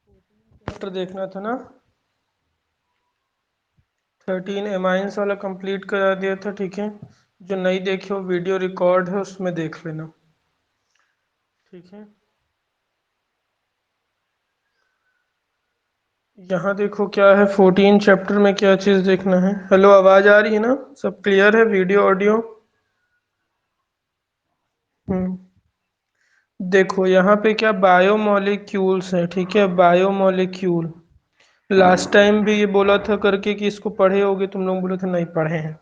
Chapter देखना था ना। 13 एमाइंस वाला कंप्लीट करा दिया था, ठीक है। जो नहीं देखे हो वीडियो रिकॉर्ड है उसमें देख लेना, ठीक है। यहाँ देखो क्या है, 14 चैप्टर में क्या चीज़ देखना है। हेलो, आवाज़ आ रही है ना? सब क्लियर है, वीडियो ऑडियो? हम्म। देखो यहाँ पे क्या बायोमोलिक्यूल्स है, ठीक है। बायोमोलिक्यूल लास्ट टाइम भी ये बोला था करके कि इसको पढ़े होगे, तुम लोग बोले थे नहीं पढ़े हैं।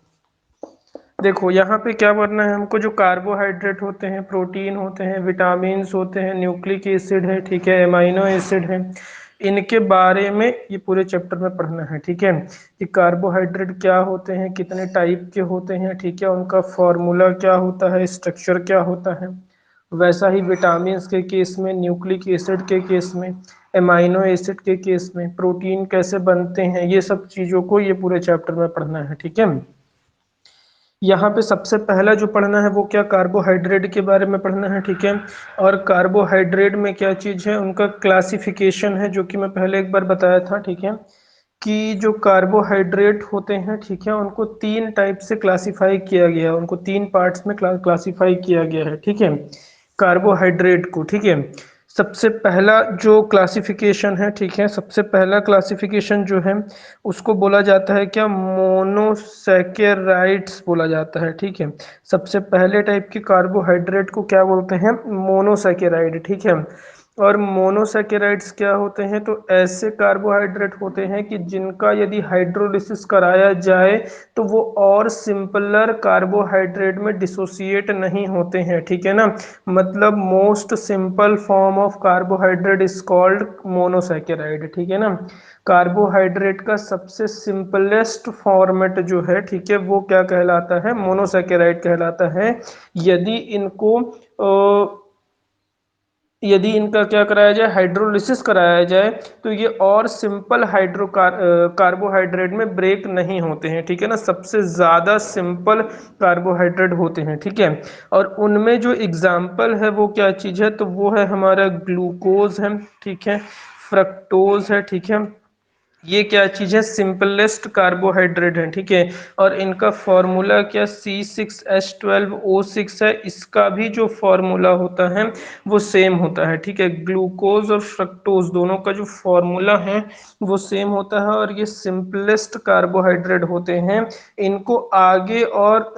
देखो यहाँ पे क्या करना है हमको, जो कार्बोहाइड्रेट होते हैं, प्रोटीन होते हैं, विटामिन्स होते हैं, न्यूक्लिक एसिड है, ठीक है, एमाइनो एसिड है, इनके बारे में ये पूरे चैप्टर में पढ़ना है, ठीक है। कि कार्बोहाइड्रेट क्या होते हैं, कितने टाइप के होते हैं, ठीक है, उनका फॉर्मूला क्या होता है, स्ट्रक्चर क्या होता है। वैसा ही विटामिन्स के केस में, न्यूक्लिक एसिड के केस में, एमाइनो एसिड के केस में, प्रोटीन कैसे बनते हैं, ये सब चीज़ों को ये पूरे चैप्टर में पढ़ना है, ठीक है। यहाँ पे सबसे पहला जो पढ़ना है वो क्या, कार्बोहाइड्रेट के बारे में पढ़ना है, ठीक है। और कार्बोहाइड्रेट में क्या चीज़ है, उनका क्लासिफिकेशन है, जो कि मैं पहले एक बार बताया था, ठीक है। कि जो कार्बोहाइड्रेट होते हैं, ठीक है, उनको तीन टाइप से क्लासिफाई किया गया है, उनको तीन पार्ट्स में क्लासिफाई किया गया है, ठीक है, कार्बोहाइड्रेट को, ठीक है। सबसे पहला जो क्लासिफिकेशन है, ठीक है, सबसे पहला क्लासिफिकेशन जो है उसको बोला जाता है क्या, मोनोसैकेराइड्स बोला जाता है, ठीक है। सबसे पहले टाइप की कार्बोहाइड्रेट को क्या बोलते हैं, मोनोसैकेराइड, ठीक है। और मोनोसैकेराइड्स क्या होते हैं, तो ऐसे कार्बोहाइड्रेट होते हैं कि जिनका यदि हाइड्रोलिसिस कराया जाए तो वो और सिंपलर कार्बोहाइड्रेट में डिसोसिएट नहीं होते हैं, ठीक है ना। मतलब most simple form of carbohydrate is called monosaccharide, ठीक है ना। कार्बोहाइड्रेट का सबसे सिंपलेस्ट फॉर्मेट जो है, ठीक है, वो क्या कहलाता है, मोनोसैकेराइड कहलाता है। यदि इनको यदि इनका क्या कराया जाए, हाइड्रोलिसिस कराया जाए, तो ये और सिंपल कार्बोहाइड्रेट में ब्रेक नहीं होते हैं, ठीक है ना। सबसे ज़्यादा सिंपल कार्बोहाइड्रेट होते हैं, ठीक है। और उनमें जो एग्जाम्पल है वो क्या चीज़ है, तो वो है हमारा ग्लूकोज है, ठीक है, फ्रक्टोज है, ठीक है। ये क्या चीज़ है, सिंपलेस्ट कार्बोहाइड्रेट है, ठीक है। और इनका फॉर्मूला क्या, C6H12O6 है। इसका भी जो फॉर्मूला होता है वो सेम होता है, ठीक है। ग्लूकोज और फ्रक्टोज दोनों का जो फॉर्मूला है वो सेम होता है, और ये सिंपलेस्ट कार्बोहाइड्रेट होते हैं। इनको आगे और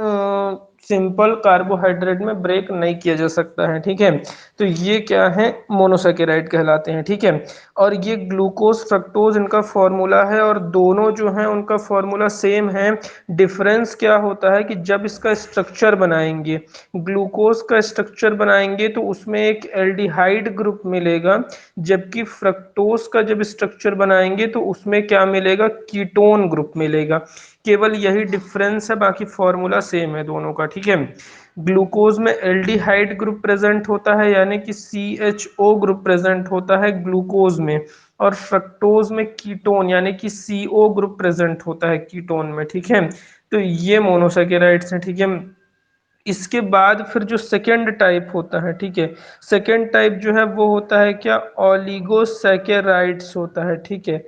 सिंपल कार्बोहाइड्रेट में ब्रेक नहीं किया जा सकता है, ठीक है। तो ये क्या है, मोनोसैकेराइड कहलाते हैं, ठीक है। और ये ग्लूकोज फ्रक्टोज इनका फॉर्मूला है, और दोनों जो हैं उनका फॉर्मूला सेम है। डिफरेंस क्या होता है कि जब इसका स्ट्रक्चर बनाएंगे, ग्लूकोज का स्ट्रक्चर बनाएंगे तो उसमें एक एल्डिहाइड ग्रुप मिलेगा, जबकि फ्रक्टोज का जब स्ट्रक्चर बनाएंगे तो उसमें क्या मिलेगा, कीटोन ग्रुप मिलेगा। केवल यही डिफरेंस है, बाकी फॉर्मूला सेम है दोनों का, ठीक है। ग्लूकोज में एल्डिहाइड ग्रुप प्रेजेंट होता है, यानी कि CHO ग्रुप प्रेजेंट होता है ग्लूकोज में। और फ्रक्टोज में कीटोन यानी कि CO ग्रुप प्रेजेंट होता है कीटोन में, ठीक है। तो ये मोनोसैकेराइड्स हैं, ठीक है। इसके बाद फिर जो सेकेंड टाइप होता है, ठीक है, सेकेंड टाइप जो है वो होता है क्या, ओलिगोसैकेराइड्स होता है, ठीक है।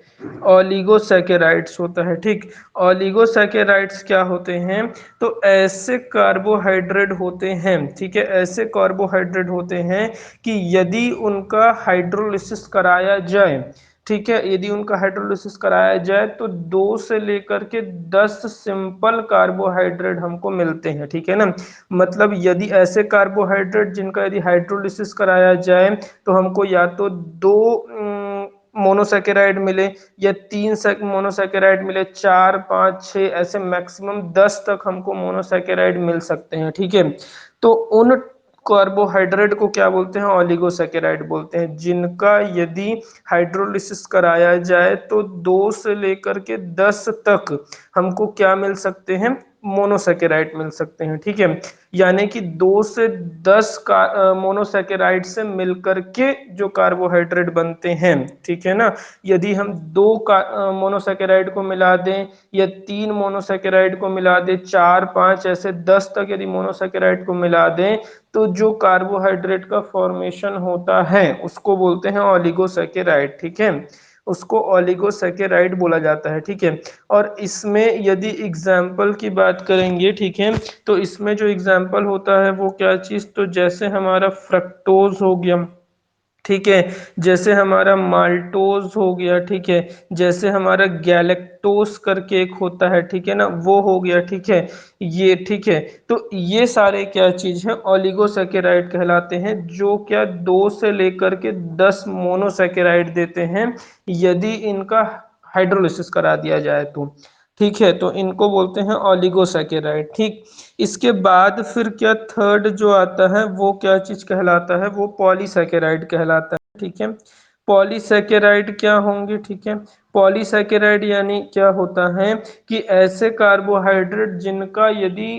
ओलिगोसैकेराइड्स होता है, ठीक। ओलिगोसैकेराइड्स क्या होते हैं, तो ऐसे कार्बोहाइड्रेट होते हैं, ठीक है, ऐसे कार्बोहाइड्रेट होते हैं कि यदि उनका हाइड्रोलिसिस कराया जाए, ठीक है, यदि उनका हाइड्रोलिसिस कराया जाए तो 2 से लेकर के 10 सिंपल कार्बोहाइड्रेट हमको मिलते हैं, ठीक है ना। मतलब यदि ऐसे कार्बोहाइड्रेट जिनका यदि हाइड्रोलिसिस कराया जाए तो हमको या तो 2 मोनोसैकेराइड मिले, या 3 मोनोसैकेराइड मिले, 4 5 6 ऐसे मैक्सिमम 10 तक हमको मोनोसैकेराइड मिल सकते हैं, ठीक है। तो उन कार्बोहाइड्रेट को क्या बोलते हैं, ओलिगोसैकेराइड बोलते हैं, जिनका यदि हाइड्रोलिसिस कराया जाए तो 2 से लेकर के 10 तक हमको क्या मिल सकते हैं, मोनोसेकेराइड मिल सकते हैं, ठीक है। यानी कि 2 से 10 का मोनोसेकेराइड से मिलकर के जो कार्बोहाइड्रेट बनते हैं, ठीक है ना। यदि हम 2 मोनोसेकेराइड को मिला दें या 3 मोनोसेकेराइड को मिला दें, 4 5 ऐसे 10 तक यदि मोनोसेकेराइड को मिला दें, तो जो कार्बोहाइड्रेट का फॉर्मेशन होता है उसको बोलते हैं ओलिगोसेकेराइड, ठीक है। उसको ओलिगोसेकेराइड बोला जाता है, ठीक है। और इसमें यदि एग्जाम्पल की बात करेंगे, ठीक है, तो इसमें जो एग्जाम्पल होता है वो क्या चीज़, तो जैसे हमारा फ्रक्टोज हो गया, ठीक है, जैसे हमारा माल्टोज हो गया, ठीक है, जैसे हमारा गैलेक्टोस करके एक होता है, ठीक है ना, वो हो गया, ठीक है, ये, ठीक है। तो ये सारे क्या चीज है, ओलिगोसेकेराइड कहलाते हैं, जो क्या 2 से लेकर के 10 मोनोसेकेराइड देते हैं यदि इनका हाइड्रोलिसिस करा दिया जाए तो, ठीक है। तो इनको बोलते हैं ओलिगोसेकेराइड, ठीक। इसके बाद फिर क्या थर्ड जो आता है वो क्या चीज कहलाता है, वो पॉलीसेकेराइड कहलाता है, ठीक है। पॉलीसेकेराइड क्या होंगे, ठीक है। पॉलीसेकेराइड यानी क्या होता है कि ऐसे कार्बोहाइड्रेट जिनका यदि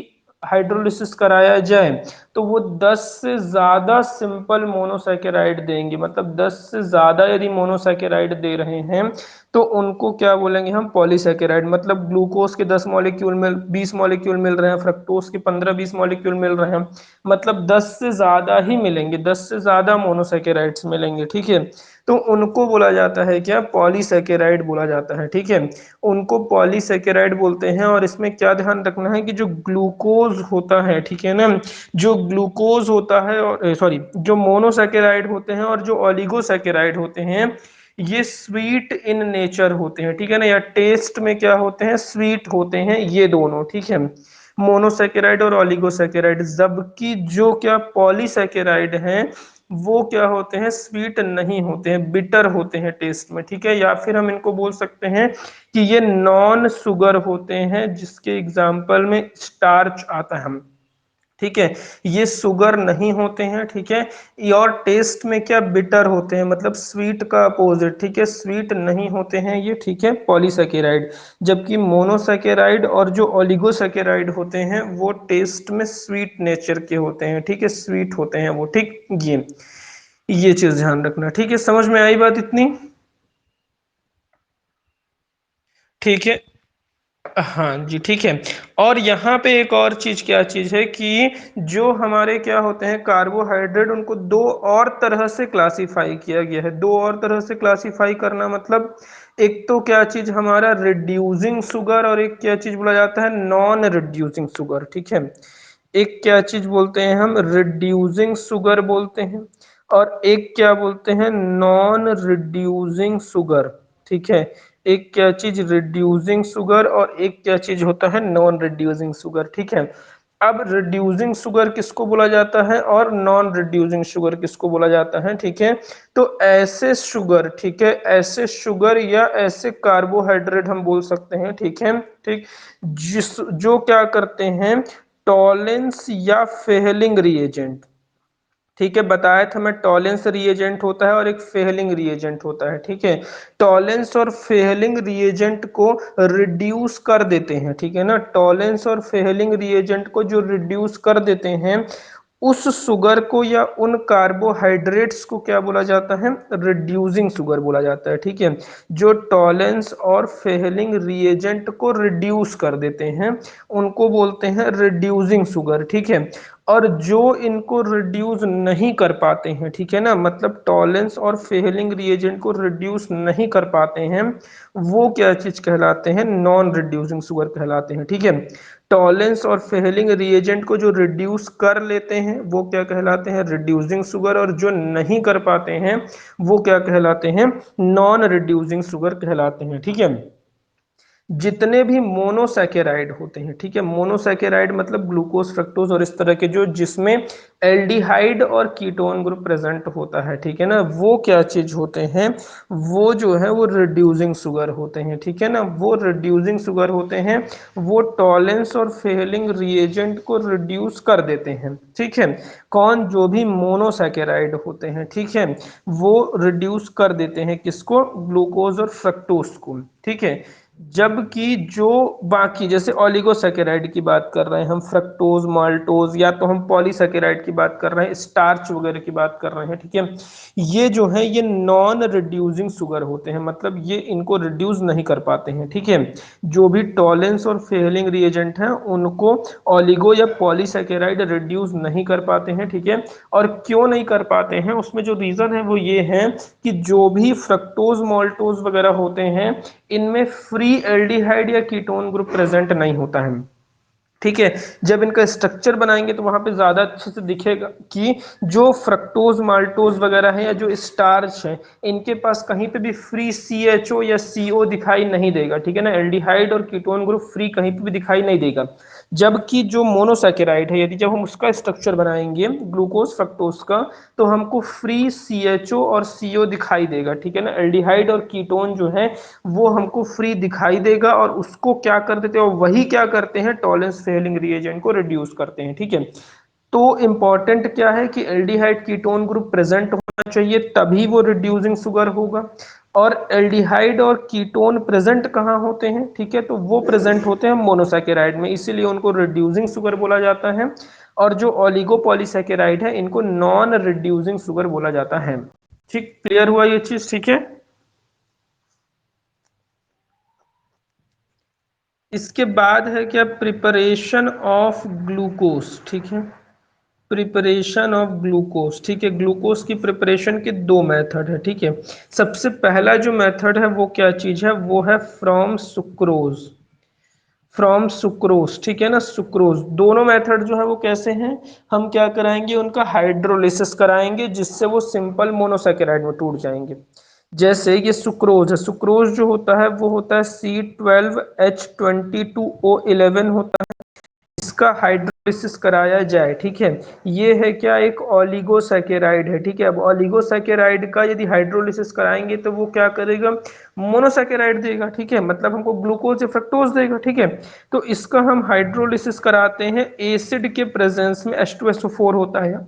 हाइड्रोलिसिस कराया जाए तो वो 10 से ज्यादा सिंपल मोनोसेकेराइड देंगे, मतलब 10 से ज्यादा यदि मोनोसेकेराइड दे रहे हैं तो उनको क्या बोलेंगे हम, पॉलीसेकेराइड। मतलब ग्लूकोज के 10 मॉलिक्यूल मिल 20 मॉलिक्यूल मिल रहे हैं, फ्रक्टोज के 15-20 मॉलिक्यूल मिल रहे हैं, मतलब 10 से ज्यादा ही मिलेंगे, 10 से ज्यादा मोनोसेकेराइड्स मिलेंगे, ठीक है। तो उनको बोला जाता है क्या, पॉलीसेकेराइड बोला जाता है, ठीक है। उनको पॉलीसेकेराइड बोलते हैं। और इसमें क्या ध्यान रखना है कि जो ग्लूकोज होता है, ठीक है ना, जो ग्लूकोज होता है और सॉरी जो मोनोसेकेराइड होते हैं और जो ओलिगोसेकेराइड होते हैं, ये स्वीट इन नेचर होते हैं, ठीक है ना, या टेस्ट में क्या होते हैं, स्वीट होते हैं ये दोनों, ठीक है, मोनोसेकेराइड और ओलिगोसेकेराइड। जबकि जो क्या पॉलीसेकेराइड हैं वो क्या होते हैं, स्वीट नहीं होते हैं, बिटर होते हैं टेस्ट में, ठीक है। या फिर हम इनको बोल सकते हैं कि ये नॉन शुगर होते हैं, जिसके एग्जाम्पल में स्टार्च आता है, ठीक है। ये शुगर नहीं होते हैं, ठीक है। ये और टेस्ट में क्या, बिटर होते हैं, मतलब स्वीट का अपोजिट, ठीक है, स्वीट नहीं होते हैं ये, ठीक है, पॉलीसेकेराइड। जबकि मोनोसेकेराइड और जो ओलिगोसेकेराइड होते हैं वो टेस्ट में स्वीट नेचर के होते हैं, ठीक है, स्वीट होते हैं वो, ठीक। ये चीज ध्यान रखना, ठीक है। समझ में आई बात इतनी, ठीक है। हाँ जी, ठीक है। और यहाँ पे एक और चीज, क्या चीज है कि जो हमारे क्या होते हैं कार्बोहाइड्रेट, उनको 2 और तरह से क्लासिफाई किया गया है। 2 और तरह से क्लासिफाई करना मतलब, एक तो क्या चीज हमारा रिड्यूसिंग शुगर, और एक क्या चीज बोला जाता है, नॉन रिड्यूसिंग शुगर, ठीक है। एक क्या चीज बोलते हैं हम, रिड्यूसिंग शुगर बोलते हैं, और एक क्या बोलते हैं, नॉन रिड्यूसिंग शुगर, ठीक है। एक क्या चीज रिड्यूसिंग शुगर और एक क्या चीज होता है, नॉन रिड्यूसिंग शुगर, ठीक है। अब रिड्यूसिंग शुगर किसको बोला जाता है और नॉन रिड्यूसिंग शुगर किसको बोला जाता है, ठीक है। तो ऐसे शुगर, ठीक है, ऐसे शुगर या ऐसे कार्बोहाइड्रेट हम बोल सकते हैं, ठीक है, ठीक, जिस जो क्या करते हैं, टॉलेंस या फेहलिंग रिएजेंट, ठीक है। बताया था मैं, टॉलेंस रिएजेंट होता है और एक फेहलिंग रिएजेंट होता है, ठीक है। टॉलेंस और फेहलिंग रिएजेंट को रिड्यूस कर देते हैं, ठीक है ना, टॉलेंस और फेहलिंग रिएजेंट को जो रिड्यूस कर देते हैं, उस शुगर को या उन कार्बोहाइड्रेट्स को क्या बोला जाता है, रिड्यूसिंग शुगर बोला जाता है, ठीक है। जो टॉलेंस और फेहलिंग रिएजेंट को रिड्यूस कर देते हैं उनको बोलते हैं रिड्यूसिंग शुगर, ठीक है। और जो इनको रिड्यूस नहीं कर पाते हैं, ठीक है ना, मतलब टॉलेंस और फेहलिंग रिएजेंट को रिड्यूस नहीं कर पाते हैं, वो क्या चीज कहलाते हैं, नॉन रिड्यूसिंग शुगर कहलाते हैं, ठीक है। टॉलेंस और फेहलिंग रिएजेंट को जो रिड्यूस कर लेते हैं वो क्या कहलाते हैं, रिड्यूसिंग शुगर, और जो नहीं कर पाते हैं वो क्या कहलाते हैं, नॉन रिड्यूसिंग शुगर कहलाते हैं, ठीक है। जितने भी मोनोसैकेराइड होते हैं, ठीक है, मोनोसैकेराइड मतलब ग्लूकोज, फ्रक्टोज और इस तरह के, जो जिसमें एल्डिहाइड और कीटोन ग्रुप प्रेजेंट होता है, ठीक है ना, वो क्या चीज होते हैं, वो जो है वो रिड्यूसिंग शुगर होते हैं, ठीक है ना, वो रिड्यूसिंग शुगर होते हैं। वो टॉलेंस और फेलिंग रिएजेंट को रिड्यूस कर देते हैं, ठीक है। कौन, जो भी मोनोसैकेराइड होते हैं, ठीक है, वो रिड्यूस कर देते हैं किसको, ग्लूकोज और फ्रक्टोज को, ठीक है। जबकि जो बाकी जैसे ओलिगोसैकेराइड की बात कर रहे हैं हम, फ्रक्टोज, माल्टोज, या तो हम पॉलीसैकेराइड की बात कर रहे हैं, स्टार्च वगैरह की बात कर रहे हैं, ठीक है, ये जो है ये नॉन रिड्यूसिंग शुगर होते हैं, मतलब ये इनको रिड्यूस नहीं कर पाते हैं, ठीक है। जो भी टॉलेंस और फेलिंग रिएजेंट हैं उनको ओलिगो या पॉलीसैकेराइड रिड्यूस नहीं कर पाते हैं, ठीक है। और क्यों नहीं कर पाते हैं, उसमें जो रीजन है वो ये है कि जो भी फ्रक्टोज, माल्टोज वगैरह होते हैं इनमें फ्री एल्डिहाइड या कीटोन ग्रुप प्रेजेंट नहीं होता है, ठीक है। जब इनका स्ट्रक्चर बनाएंगे तो वहां पे ज्यादा अच्छे से दिखेगा कि जो फ्रक्टोज, माल्टोज वगैरह है या जो स्टार्च है इनके पास कहीं पे भी फ्री सी एच ओ या सी ओ दिखाई नहीं देगा, ठीक है ना, एल्डिहाइड और कीटोन ग्रुप फ्री कहीं पे भी दिखाई नहीं देगा। जबकि जो मोनोसैकेराइड है, यदि जब हम उसका स्ट्रक्चर बनाएंगे ग्लूकोज फ्रक्टोज का, तो हमको फ्री सी एच ओ और सी ओ दिखाई देगा, ठीक है ना, एल्डिहाइड और कीटोन जो है वो हमको फ्री दिखाई देगा, और उसको क्या कर देते हैं, और वही क्या करते हैं, टॉलेंस फेलिंग रिएजेंट को रिड्यूस करते हैं, ठीक है। तो इंपॉर्टेंट क्या है कि एल्डिहाइड कीटोन ग्रुप प्रेजेंट होना चाहिए तभी वो रिड्यूसिंग शुगर होगा। और एल्डिहाइड और कीटोन प्रेजेंट कहाँ होते हैं, ठीक है, तो वो प्रेजेंट होते हैं मोनोसैकेराइड में, इसीलिए उनको रिड्यूसिंग शुगर बोला जाता है। और जो ओलिगोपॉलीसैकेराइड है इनको नॉन रिड्यूसिंग शुगर बोला जाता है। ठीक, क्लियर हुआ ये चीज, ठीक है। इसके बाद है क्या, प्रिपरेशन ऑफ ग्लूकोज, ठीक है, प्रिपरेशन ऑफ ग्लूकोज, ठीक है। ग्लूकोज की प्रिपरेशन के दो मेथड है, ठीक है। सबसे पहला जो मेथड है वो क्या चीज है, वो है फ्रॉम सुक्रोज, फ्रॉम सुक्रोज, ठीक है ना, सुक्रोज। दोनों मेथड जो है वो कैसे हैं, हम क्या कराएंगे, उनका हाइड्रोलिसिस कराएंगे जिससे वो सिंपल मोनोसैकेराइड में टूट जाएंगे। जैसे ये सुक्रोज है, सुक्रोज जो होता है वो होता है C12H22O11 होता है, इसका हाइड्रोलिसिस कराया जाए, ठीक है। ये है क्या, एक ओलिगोसैकेराइड है, ठीक है। अब ओलिगोसैकेराइड का यदि हाइड्रोलिसिस कराएंगे तो वो क्या करेगा, मोनोसैकेराइड देगा, ठीक है, मतलब हमको ग्लूकोज या फ्रक्टोज देगा, ठीक है। तो इसका हम हाइड्रोलिसिस कराते हैं एसिड के प्रेजेंस में, H2SO4 होता है,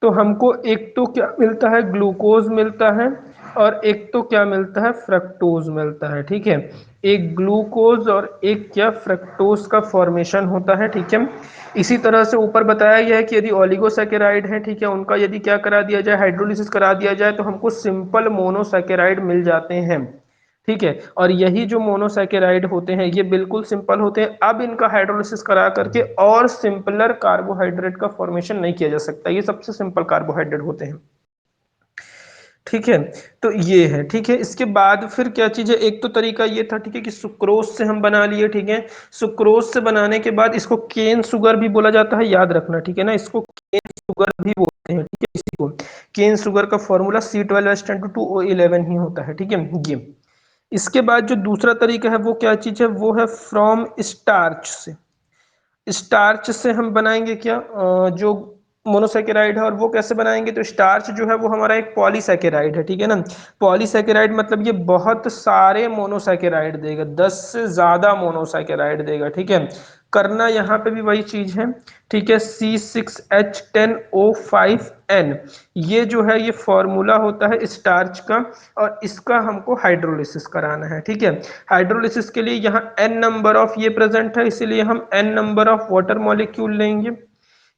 तो हमको एक तो क्या मिलता है, ग्लूकोज मिलता है, और एक तो क्या मिलता है, फ्रक्टोज मिलता है, ठीक है। एक ग्लूकोज और एक क्या, फ्रक्टोज का फॉर्मेशन होता है, ठीक है। इसी तरह से ऊपर बताया गया है कि यदि ओलिगोसैकेराइड है, ठीक है, उनका यदि क्या करा दिया जाए, हाइड्रोलिसिस करा दिया जाए तो हमको सिंपल मोनोसैकेराइड मिल जाते हैं, ठीक है। और यही जो मोनोसैकेराइड होते हैं ये बिल्कुल सिंपल होते हैं, अब इनका हाइड्रोलिसिस करा करके और सिंपलर कार्बोहाइड्रेट का फॉर्मेशन नहीं किया जा सकता, ये सबसे सिंपल कार्बोहाइड्रेट होते हैं, ठीक है। तो ये है, ठीक है। इसके बाद फिर क्या चीज है, एक तो तरीका ये था, ठीक है, कि सुक्रोज से हम बना लिए, ठीक है। सुक्रोज से बनाने के बाद इसको केन शुगर भी बोला जाता है, याद रखना, ठीक है ना, इसको केन शुगर भी बोलते हैं, ठीक है। इसी को केन शुगर का फॉर्मूला C12H10 2O11 ही होता है, ठीक है ये। इसके बाद जो दूसरा तरीका है वो क्या चीज है, वो है फ्रॉम स्टार्च से। स्टार्च से हम बनाएंगे क्या, जो मोनोसैकेराइड है, और वो कैसे बनाएंगे, तो स्टार्च जो है वो हमारा एक पॉलीसैकेराइड है, ठीक है ना। पॉलीसैकेराइड मतलब ये बहुत सारे मोनोसैकेराइड देगा, 10 से ज्यादा मोनोसैकेराइड देगा, ठीक है। करना यहाँ पे भी वही चीज है, ठीक है, C6H10O5N, ये जो है ये फॉर्मूला होता है स्टार्च का, और इसका हमको हाइड्रोलिसिस कराना है, ठीक है। हाइड्रोलिसिस के लिए यहाँ n नंबर ऑफ ये प्रेजेंट है, इसीलिए हम n number of water molecule लेंगे।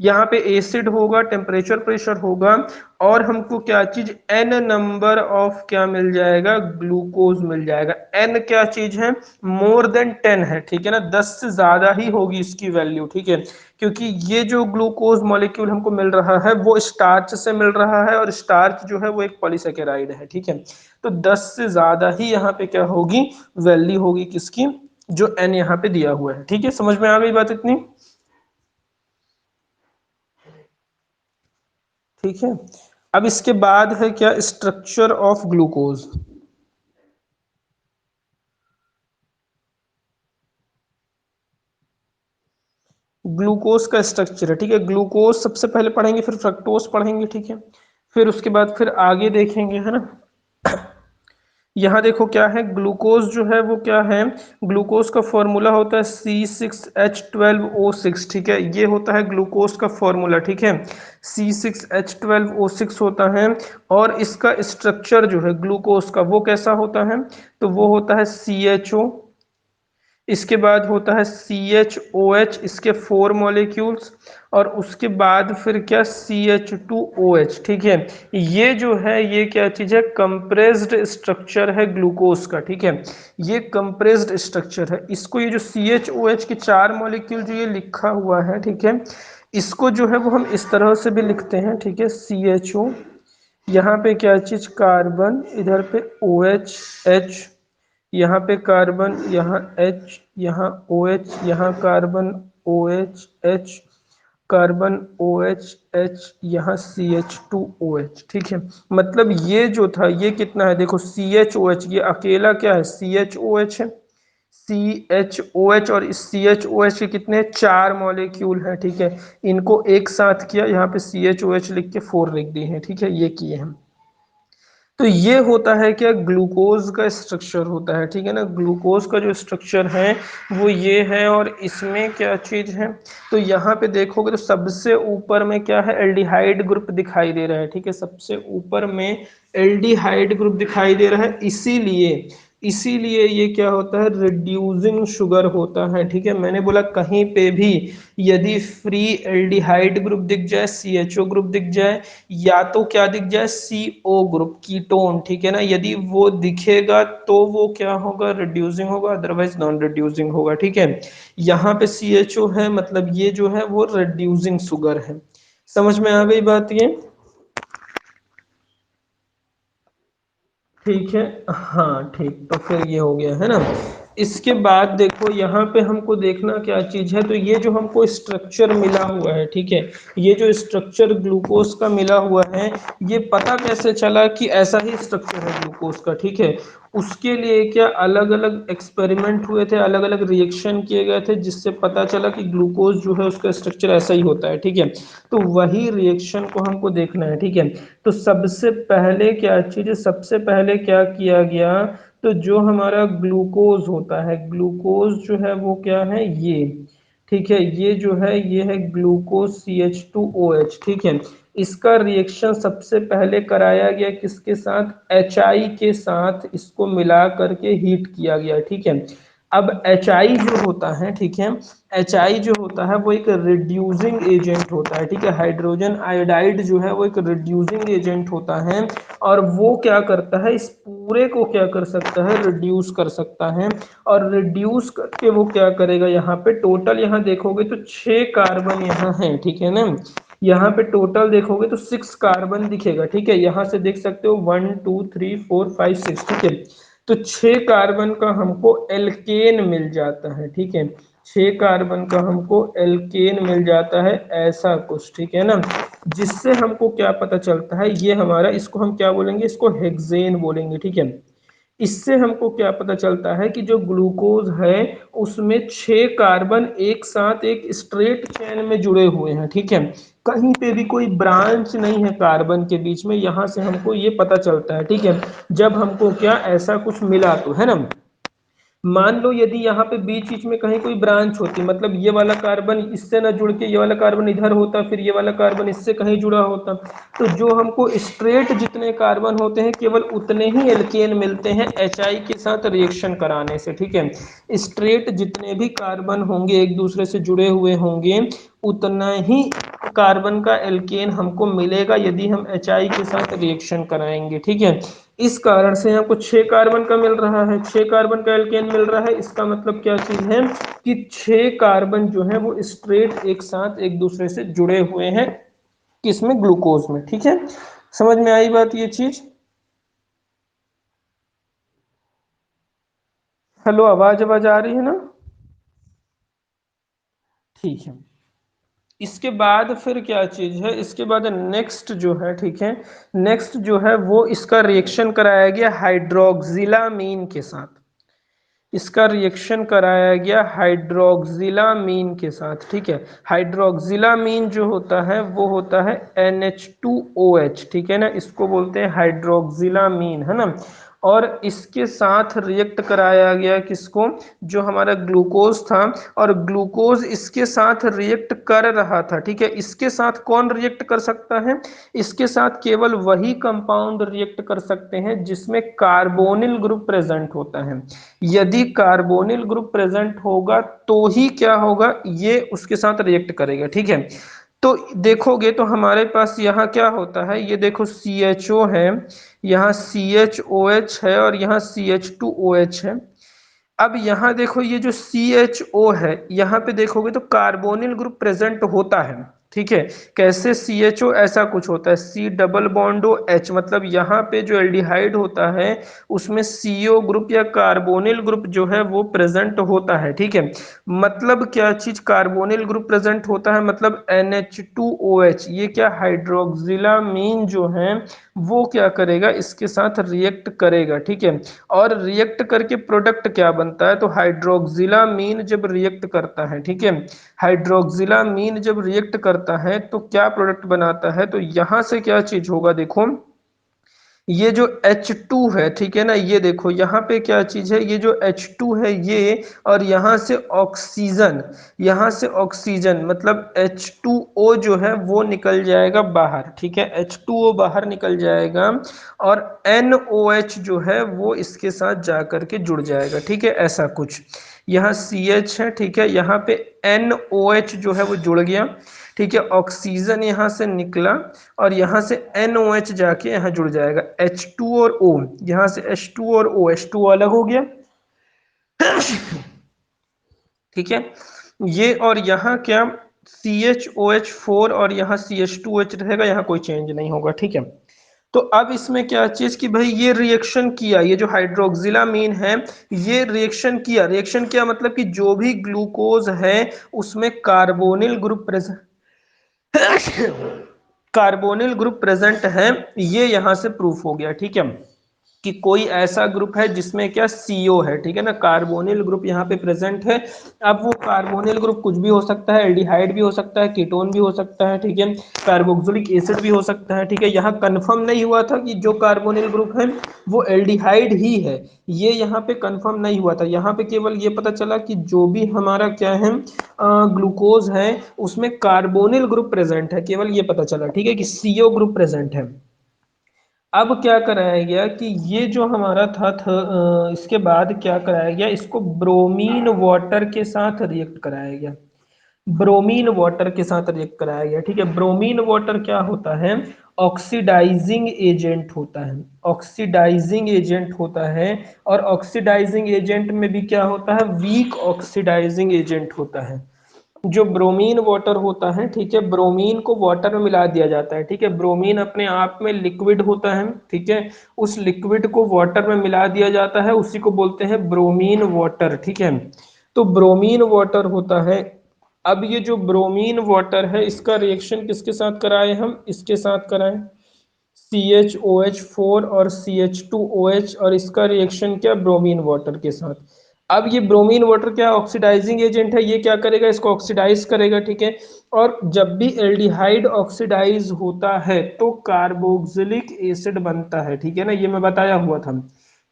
यहाँ पे एसिड होगा, टेम्परेचर प्रेशर होगा, और हमको क्या चीज, n नंबर ऑफ क्या मिल जाएगा, ग्लूकोज मिल जाएगा। n क्या चीज है, मोर देन 10 है, ठीक है ना, 10 से ज्यादा ही होगी इसकी वैल्यू, ठीक है। क्योंकि ये जो ग्लूकोज मॉलिक्यूल हमको मिल रहा है वो स्टार्च से मिल रहा है, और स्टार्च जो है वो एक पॉलीसैकेराइड है, ठीक है। तो 10 से ज्यादा ही यहाँ पे क्या होगी, वैल्यू होगी किसकी, जो n यहाँ पे दिया हुआ है, ठीक है। समझ में आ गई बात इतनी, ठीक है। अब इसके बाद है क्या, स्ट्रक्चर ऑफ ग्लूकोज। ग्लूकोज का स्ट्रक्चर है, ठीक है। ग्लूकोज सबसे पहले पढ़ेंगे, फिर फ्रक्टोज पढ़ेंगे, ठीक है। फिर उसके बाद फिर आगे देखेंगे, है ना। यहाँ देखो क्या है, ग्लूकोज जो है वो क्या है, ग्लूकोज का फॉर्मूला होता है C6H12O6, ठीक है, ये होता है ग्लूकोज का फॉर्मूला, ठीक है, C6H12O6 होता है। और इसका स्ट्रक्चर जो है ग्लूकोज का वो कैसा होता है, तो वो होता है CHO, इसके बाद होता है CHOH, इसके 4 मॉलिक्यूल्स, और उसके बाद फिर क्या CH2OH, ठीक है। ये जो है ये क्या चीज है, कंप्रेस्ड स्ट्रक्चर है ग्लूकोज का, ठीक है, ये कंप्रेस्ड स्ट्रक्चर है। इसको ये जो CHOH के 4 मॉलिक्यूल जो ये लिखा हुआ है, ठीक है, इसको जो है वो हम इस तरह से भी लिखते हैं, ठीक है, CHO, यहाँ पे क्या चीज कार्बन, इधर पे OH, यहाँ पे कार्बन, यहाँ H, यहाँ OH, यहाँ कार्बन OH, कार्बन OH, यहाँ CH2OH, ठीक है। मतलब ये जो था ये कितना है, देखो CHOH, ये अकेला क्या है, CHOH है, CHOH, और इस CHOH के कितने 4 मॉलिक्यूल हैं, ठीक है। इनको एक साथ किया, यहाँ पे CHOH लिख के 4 लिख दिए हैं, ठीक है, ये किए हैं। तो ये होता है क्या, ग्लूकोज का स्ट्रक्चर होता है, ठीक है ना, ग्लूकोज का जो स्ट्रक्चर है वो ये है। और इसमें क्या चीज है, तो यहाँ पे देखोगे तो सबसे ऊपर में क्या है, एल्डिहाइड ग्रुप दिखाई दे रहा है, ठीक है, सबसे ऊपर में एल्डिहाइड ग्रुप दिखाई दे रहा है, इसीलिए इसीलिए ये क्या होता है, रिड्यूसिंग शुगर होता है, ठीक है। मैंने बोला कहीं पे भी यदि फ्री एल्डिहाइड ग्रुप दिख जाए, CHO ग्रुप दिख जाए, या तो क्या दिख जाए, CO ग्रुप, कीटोन, ठीक है ना, यदि वो दिखेगा तो वो क्या होगा, रिड्यूसिंग होगा, अदरवाइज नॉन रिड्यूसिंग होगा, ठीक है। यहाँ पे CHO है, मतलब ये जो है वो रिड्यूसिंग शुगर है। समझ में आ गई बात ये, ठीक है। हाँ ठीक, तो फिर ये हो गया है ना। इसके बाद देखो यहाँ पे हमको देखना क्या चीज है, तो ये जो हमको स्ट्रक्चर मिला हुआ है, ठीक है, ये जो स्ट्रक्चर ग्लूकोज का मिला हुआ है, ये पता कैसे चला कि ऐसा ही स्ट्रक्चर है ग्लूकोज का, ठीक है। उसके लिए क्या अलग अलग एक्सपेरिमेंट हुए थे, अलग अलग रिएक्शन किए गए थे, जिससे पता चला कि ग्लूकोज जो है उसका स्ट्रक्चर ऐसा ही होता है, ठीक है। तो वही रिएक्शन को हमको देखना है, ठीक है। तो सबसे पहले क्या चीज, सबसे पहले क्या किया गया, तो जो हमारा ग्लूकोज होता है, ग्लूकोज जो है वो क्या है, ये, ठीक है, ये जो है ये है ग्लूकोज CH2OH, ठीक है। इसका रिएक्शन सबसे पहले कराया गया किसके साथ, HI के साथ, इसको मिला करके हीट किया गया, ठीक है। अब HI जो होता है, ठीक है, HI जो होता है वो एक रिड्यूसिंग एजेंट होता है, ठीक है, हाइड्रोजन आयोडाइड जो है वो एक रिड्यूसिंग एजेंट होता है। और वो क्या करता है, इस पूरे को क्या कर सकता है, रिड्यूस कर सकता है। और रिड्यूस करके वो क्या करेगा, यहाँ पे टोटल यहाँ देखोगे तो 6 कार्बन यहाँ है, ठीक है ना, यहाँ पे टोटल देखोगे तो 6 कार्बन दिखेगा, ठीक है, यहाँ से देख सकते हो 1 2 3 4 5 6, ठीक है। तो 6 कार्बन का हमको एल्केन मिल जाता है, ठीक है, 6 कार्बन का हमको एल्केन मिल जाता है, ऐसा कुछ, ठीक है ना। जिससे हमको क्या पता चलता है, ये हमारा, इसको हम क्या बोलेंगे, इसको हेक्सेन बोलेंगे, ठीक है। इससे हमको क्या पता चलता है कि जो ग्लूकोज है उसमें 6 कार्बन एक साथ एक स्ट्रेट चेन में जुड़े हुए हैं, ठीक है, कहीं पे भी कोई ब्रांच नहीं है कार्बन के बीच में, यहां से हमको ये पता चलता है, ठीक है। जब हमको क्या ऐसा कुछ मिला तो, है ना। मान लो यदि यहाँ पे बीच बीच में कहीं कोई ब्रांच होती, मतलब ये वाला कार्बन इससे ना जुड़ के ये वाला कार्बन इधर होता, फिर ये वाला कार्बन इससे कहीं जुड़ा होता, तो जो हमको स्ट्रेट जितने कार्बन होते हैं केवल उतने ही एल्केन मिलते हैं HI के साथ रिएक्शन कराने से, ठीक है। स्ट्रेट जितने भी कार्बन होंगे एक दूसरे से जुड़े हुए होंगे, उतना ही कार्बन का एल्केन हमको मिलेगा यदि हम HI के साथ रिएक्शन कराएंगे, ठीक है। इस कारण से हमको 6 कार्बन का मिल रहा है, 6 कार्बन का एल्केन मिल रहा है, इसका मतलब क्या चीज है कि 6 कार्बन जो है वो स्ट्रेट एक साथ एक दूसरे से जुड़े हुए हैं, किसमें, ग्लूकोज में, ठीक है। समझ में आई बात ये चीज। हेलो, आवाज आवाज आ रही है ना, ठीक है। इसके बाद फिर क्या चीज है, इसके बाद नेक्स्ट जो है, ठीक है, नेक्स्ट जो है वो इसका रिएक्शन कराया गया हाइड्रोक्सिलामीन के साथ, इसका रिएक्शन कराया गया हाइड्रोक्सिलामीन के साथ, ठीक है। हाइड्रोक्सिलामीन जो होता है वो होता है NH2OH, ठीक है ना, इसको बोलते हैं हाइड्रोक्सिलामीन, है ना। और इसके साथ रिएक्ट कराया गया किसको, जो हमारा ग्लूकोज था, और ग्लूकोज इसके साथ रिएक्ट कर रहा था। ठीक है, इसके साथ कौन रिएक्ट कर सकता है, इसके साथ केवल वही कंपाउंड रिएक्ट कर सकते हैं जिसमें कार्बोनिल ग्रुप प्रेजेंट होता है। यदि कार्बोनिल ग्रुप प्रेजेंट होगा तो ही क्या होगा, ये उसके साथ रिएक्ट करेगा। ठीक है, तो देखोगे तो हमारे पास यहाँ क्या होता है, ये देखो CHO है, यहाँ CHOH है और यहाँ CH2OH है। अब यहाँ देखो ये जो CHO है, यहाँ पे देखोगे तो कार्बोनिल ग्रुप प्रेजेंट होता है। ठीक है, कैसे CHO ऐसा कुछ होता है, C डबल बॉन्ड H, मतलब यहाँ पे जो एल्डिहाइड होता है उसमें CO ग्रुप या कार्बोनिल ग्रुप जो है वो प्रेजेंट होता है। ठीक है, मतलब क्या चीज, कार्बोनिल ग्रुप प्रेजेंट होता है, मतलब NH2OH, ये क्या हाइड्रोक्सिलामीन जो है वो क्या करेगा, इसके साथ रिएक्ट करेगा। ठीक है, और रिएक्ट करके प्रोडक्ट क्या बनता है, तो हाइड्रोक्सिलामीन जब रिएक्ट करता है, ठीक है, हाइड्रोक्सिलामीन जब रिएक्ट करता है तो क्या प्रोडक्ट बनाता है, तो यहां से क्या चीज होगा, देखो ये जो H2 है, ठीक है ना, ये देखो यहाँ पे क्या चीज है, ये जो H2 है ये, और यहाँ से ऑक्सीजन, यहाँ से ऑक्सीजन मतलब H2O जो है वो निकल जाएगा बाहर। ठीक है, H2O बाहर निकल जाएगा और NOH जो है वो इसके साथ जा करके जुड़ जाएगा। ठीक है, ऐसा कुछ, यहाँ CH है, ठीक है, यहाँ पे NOH जो है वो जुड़ गया। ठीक है, ऑक्सीजन यहाँ से निकला और यहाँ से NOH जाके यहाँ जुड़ जाएगा, H2 और O, यहाँ से H2 और O, H2 अलग हो गया। ठीक है, ये और यहाँ क्या, CHOH4 और यहाँ CH2OH रहेगा, यहाँ कोई चेंज नहीं होगा। ठीक है, तो अब इसमें क्या चीज कि भाई ये रिएक्शन किया, ये जो हाइड्रोक्सिलामीन है ये रिएक्शन किया, रिएक्शन किया मतलब कि जो भी ग्लूकोज है उसमें carbonyl group present carbonyl group present है, ये यहां से प्रूफ हो गया। ठीक है, कि कोई ऐसा ग्रुप है जिसमें क्या CO है। ठीक है ना, कार्बोनिल ग्रुप यहाँ पे प्रेजेंट है। अब वो कार्बोनिल ग्रुप कुछ भी हो सकता है, एल्डिहाइड भी हो सकता है, कीटोन भी हो सकता है, ठीक है, कार्बोक्सिलिक एसिड भी हो सकता है। ठीक है, यहाँ कंफर्म नहीं हुआ था कि जो कार्बोनिल ग्रुप है वो एल्डिहाइड ही है, ये यहाँ पे कंफर्म नहीं हुआ था। यहाँ पे केवल ये पता चला कि जो भी हमारा क्या है ग्लूकोज है उसमें कार्बोनिल ग्रुप प्रेजेंट है, केवल ये पता चला। ठीक है, कि CO ग्रुप प्रेजेंट है। अब क्या कराया गया कि ये जो हमारा इसके बाद क्या कराया गया, इसको ब्रोमीन वाटर के साथ रिएक्ट कराया गया, ब्रोमीन वाटर के साथ रिएक्ट कराया गया। ठीक है, ब्रोमीन वाटर क्या होता है, ऑक्सीडाइजिंग एजेंट होता है, ऑक्सीडाइजिंग एजेंट होता है। और ऑक्सीडाइजिंग एजेंट में भी क्या होता है, वीक ऑक्सीडाइजिंग एजेंट होता है। जो ब्रोमीन वाटर होता है, ठीक है, ब्रोमीन को वाटर में मिला दिया जाता है। ठीक है, ब्रोमीन अपने आप में लिक्विड होता है, ठीक है, उस लिक्विड को वाटर में मिला दिया जाता है, उसी को बोलते हैं ब्रोमीन वाटर। ठीक है, तो ब्रोमीन वाटर होता है। अब ये जो ब्रोमीन वाटर है इसका रिएक्शन किसके साथ कराए, हम इसके साथ कराएं, CHOH4 और CH2OH, और इसका रिएक्शन क्या, ब्रोमीन वाटर के साथ। अब ये ब्रोमीन वाटर क्या ऑक्सीडाइजिंग एजेंट है, ये क्या करेगा, इसको ऑक्सीडाइज करेगा। ठीक है, और जब भी एल्डिहाइड ऑक्सीडाइज होता है तो कार्बोक्सिलिक एसिड बनता है। ठीक है ना, ये मैं बताया हुआ था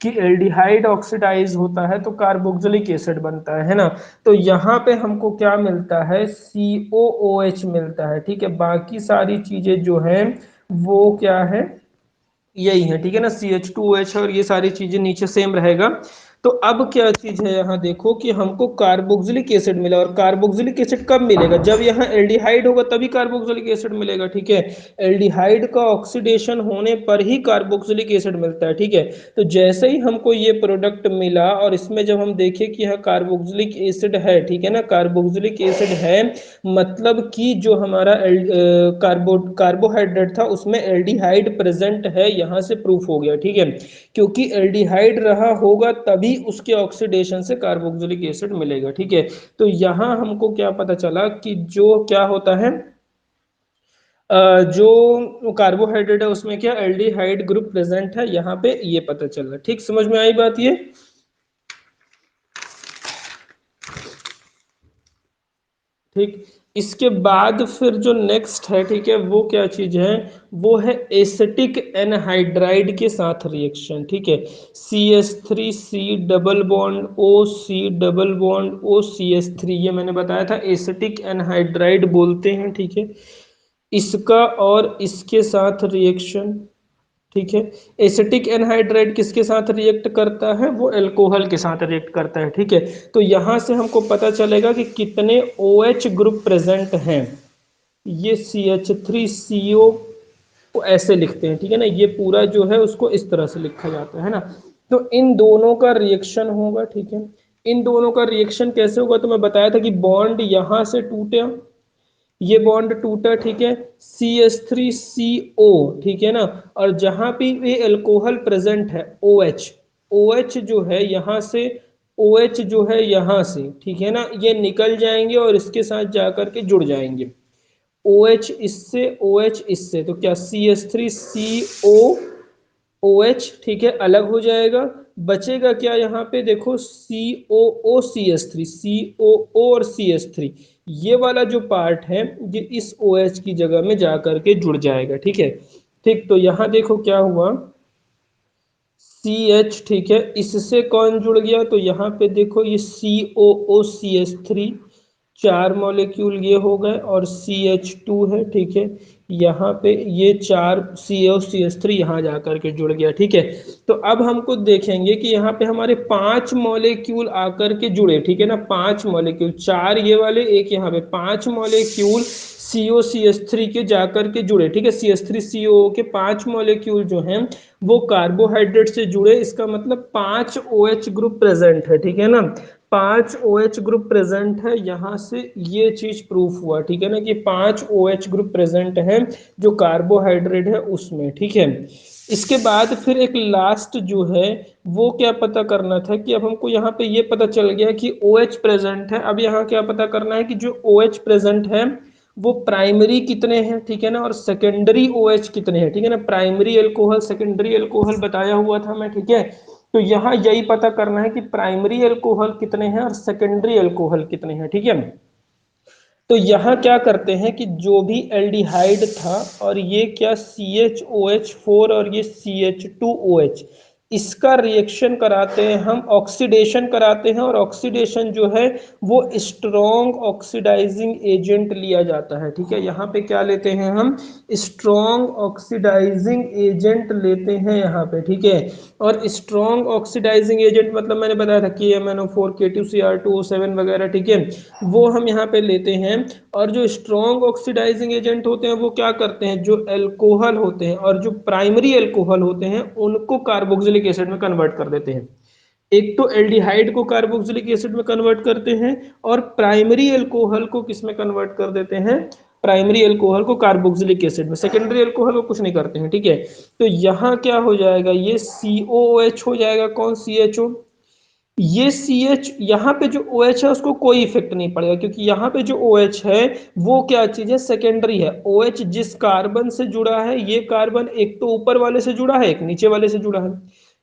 कि एल्डिहाइड ऑक्सीडाइज होता है तो कार्बोक्सिलिक एसिड बनता है ना। तो यहाँ पे हमको क्या मिलता है, COOH मिलता है। ठीक है, बाकी सारी चीजें जो है वो क्या है, यही है। ठीक है ना, CH2OH है और ये सारी चीजें नीचे सेम रहेगा। तो अब क्या चीज है, यहाँ देखो कि हमको कार्बोक्सिलिक एसिड मिला, और कार्बोक्सिलिक एसिड कब मिलेगा, जब यहाँ एल्डिहाइड होगा तभी कार्बोक्सिलिक एसिड मिलेगा। ठीक है, एल्डिहाइड का ऑक्सीडेशन होने पर ही कार्बोक्सिलिक एसिड मिलता है। ठीक है, तो जैसे ही हमको ये प्रोडक्ट मिला और इसमें जब हम देखें कि यहाँ कार्बोक्सिलिक एसिड है, ठीक है ना, कार्बोक्सिलिक एसिड है, मतलब कि जो हमारा कार्बोहाइड्रेट था उसमें एल्डिहाइड प्रेजेंट है, यहाँ से प्रूफ हो गया। ठीक है, क्योंकि एल्डिहाइड रहा होगा तभी उसके ऑक्सीडेशन से कार्बोक्सिलिक एसिड मिलेगा। ठीक है, तो यहाँ हमको क्या पता चला कि जो क्या होता है, जो कार्बोहाइड्रेट है उसमें क्या एल्डिहाइड ग्रुप प्रेजेंट है, यहाँ पे ये पता चला। ठीक, समझ में आई बात ये। ठीक, इसके बाद फिर जो नेक्स्ट है, ठीक है, वो क्या चीज है, वो है एसिटिक एनहाइड्राइड के साथ रिएक्शन, ठीक है। CH3C double bond O, C double bond O, CH3, ये मैंने बताया था एसिटिक एनहाइड्राइड बोलते हैं, ठीक है। इसका और इसके साथ रिएक्शन, ठीक है। एसिटिक एनहाइड्राइड किसके साथ रिएक्ट करता है, वो अल्कोहल के साथ रिएक्ट करता है, ठीक है। तो यहां से हमको पता चलेगा कि कितने OH ग्रुप प्रेजेंट हैं। ये CH3CO को ऐसे लिखते हैं, ठीक है ना, ये पूरा जो है उसको इस तरह से लिखा जाता है ना। तो इन दोनों का रिएक्शन होगा, ठीक है। इन दोनों का रिएक्शन कैसे होगा, तो मैं बताया था कि बॉन्ड यहां से टूटे, ये बॉन्ड टूटा, ठीक है, CH3CO, ठीक है ना। और जहां भी ये अल्कोहल प्रेजेंट है OH जो है यहाँ से, OH जो है यहाँ से, ठीक है ना, ये निकल जाएंगे और इसके साथ जाकर के जुड़ जाएंगे। OH इससे, OH इससे, तो क्या CH3CO OH, ठीक है, अलग हो जाएगा। बचेगा क्या यहाँ पे, देखो COO CH3, COO और CH3, ये वाला जो पार्ट है ये इस OH की जगह में जा करके जुड़ जाएगा, ठीक है। ठीक, तो यहाँ देखो क्या हुआ, CH, ठीक है, इससे कौन जुड़ गया, तो यहाँ पे देखो ये COO CH3, 4 मॉलिक्यूल ये हो गए, और CH2 है, ठीक है, यहाँ पे ये 4 CO CH3 यहाँ जा करके जुड़ गया, ठीक है। तो अब हमको देखेंगे कि यहाँ पे हमारे 5 मॉलिक्यूल आकर के जुड़े, ठीक है ना, 5 मॉलिक्यूल, 4 ये वाले, एक यहाँ पे, 5 मॉलिक्यूल COCH3 के जाकर के जुड़े, ठीक है। CH3CO के 5 मॉलिक्यूल जो हैं वो कार्बोहाइड्रेट से जुड़े, इसका मतलब 5 OH ग्रुप प्रेजेंट है, ठीक है ना, 5 OH ग्रुप प्रेजेंट है, यहाँ से ये चीज प्रूफ हुआ, ठीक है ना, कि 5 OH ग्रुप प्रेजेंट है जो कार्बोहाइड्रेट है उसमें, ठीक है। इसके बाद फिर एक लास्ट जो है वो क्या पता करना था, कि अब हमको यहाँ पे ये पता चल गया कि OH प्रेजेंट है। अब यहाँ क्या पता करना है कि जो OH प्रेजेंट है वो प्राइमरी कितने हैं, ठीक है ना, और सेकेंडरी OH कितने हैं, ठीक है ना, प्राइमरी अल्कोहल सेकेंडरी अल्कोहल बताया हुआ था मैं, ठीक है। तो यहाँ यही पता करना है कि प्राइमरी अल्कोहल कितने हैं और सेकेंडरी अल्कोहल कितने हैं, ठीक है। तो यहाँ क्या करते हैं कि जो भी एल्डिहाइड था, और ये क्या CHOH4 और ये CH2OH, इसका रिएक्शन कराते हैं हम, ऑक्सीडेशन कराते हैं, और ऑक्सीडेशन जो है वो स्ट्रॉन्ग ऑक्सीडाइजिंग एजेंट लिया जाता है, ठीक है। यहाँ पे क्या लेते हैं हम, स्ट्रॉन्ग ऑक्सीडाइजिंग एजेंट लेते हैं यहाँ पे, ठीक है। और स्ट्रॉन्ग ऑक्सीडाइजिंग एजेंट मतलब मैंने बताया था KMnO4 K2Cr2O7 वगैरह, ठीक है, वो हम यहाँ पे लेते हैं। और जो स्ट्रॉन्ग ऑक्सीडाइजिंग एजेंट होते हैं वो क्या करते हैं, जो अल्कोहल होते हैं और जो प्राइमरी अल्कोहल होते हैं उनको कार्बोक्सिलिक एसिड में कन्वर्ट कर देते हैं। एक तो एल्डिहाइड को कार्बोक्सिलिक एसिड में कन्वर्ट करते हैं, और प्राइमरी अल्कोहल को किस में कन्वर्ट कर देते हैं, प्राइमरी अल्कोहल को कार्बोक्सिलिक एसिड में, सेकेंडरी अल्कोहल को कुछ नहीं करते हैं, ठीक है। तो यहाँ क्या हो जाएगा, ये COOH हो जाएगा, कौन CHO, ये CH, यहाँ पे जो OH है उसको कोई इफेक्ट नहीं पड़ेगा, क्योंकि यहाँ पे जो OH है वो क्या चीज है, सेकेंडरी है। OH जिस कार्बन से जुड़ा है, ये कार्बन एक तो ऊपर वाले से जुड़ा है, एक नीचे वाले से जुड़ा है,